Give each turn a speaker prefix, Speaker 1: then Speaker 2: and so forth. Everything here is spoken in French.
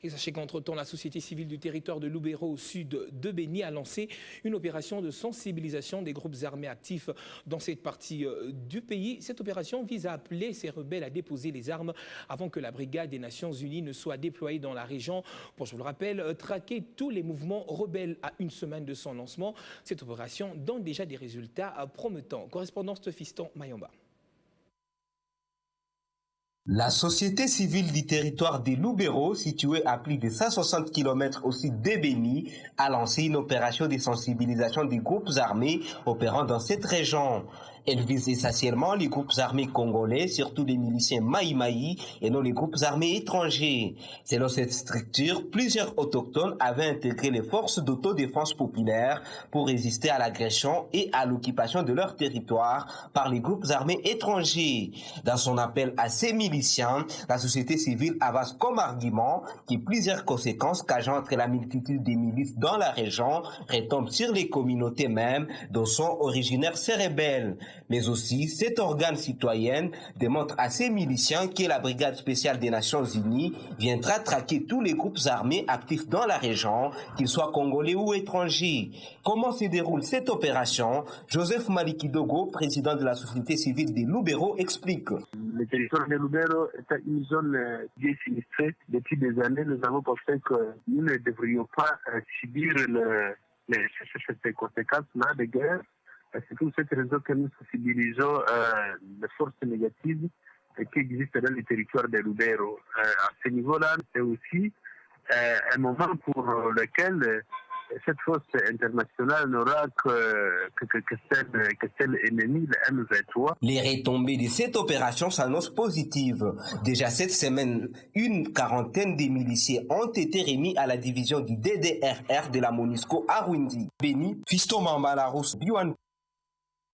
Speaker 1: Et sachez qu'entre-temps, la société civile du territoire de Lubero au sud de Béni a lancé une opération de sensibilisation des groupes armés actifs dans cette partie du pays. Cette opération vise à appeler ces rebelles à déposer les armes avant que la brigade des Nations Unies ne soit déployée dans la région pour, je vous le rappelle, traquer tous les mouvements rebelles à une semaine de son lancement. Cette opération donne déjà des résultats promettants. Correspondance de Fiston Mayamba.
Speaker 2: La société civile du territoire des Lubero, située à plus de 160 km au sud de Béni, a lancé une opération de sensibilisation des groupes armés opérant dans cette région. Elle vise essentiellement les groupes armés congolais, surtout les miliciens Maï-Maï et non les groupes armés étrangers. Selon cette structure, plusieurs autochtones avaient intégré les forces d'autodéfense populaire pour résister à l'agression et à l'occupation de leur territoire par les groupes armés étrangers. Dans son appel à ces miliciens, la société civile avance comme argument que plusieurs conséquences qu'engendre la multitude des milices dans la région retombent sur les communautés mêmes dont sont originaires ces rebelles. Mais aussi, cet organe citoyen démontre à ces miliciens que la brigade spéciale des Nations Unies viendra traquer tous les groupes armés actifs dans la région, qu'ils soient congolais ou étrangers. Comment se déroule cette opération? Joseph Malikidogo, président de la société civile des Lubero, explique.
Speaker 3: Le territoire de Lubero est une zone bien sinistrée. Depuis des années, nous avons pensé que nous ne devrions pas subir ces conséquences-là de guerre. C'est pour cette raison que nous sensibilisons les forces négatives qui existent dans le territoire de Lubero. À ce niveau-là, c'est aussi un moment pour lequel cette force internationale n'aura que celle ennemie, le M23.
Speaker 2: Les retombées de cette opération s'annoncent positives. Déjà cette semaine, une quarantaine de miliciens ont été remis à la division du DDRR de la MONUSCO à Rwindi. Béni, Fiston Mamba Larousse, Biwan.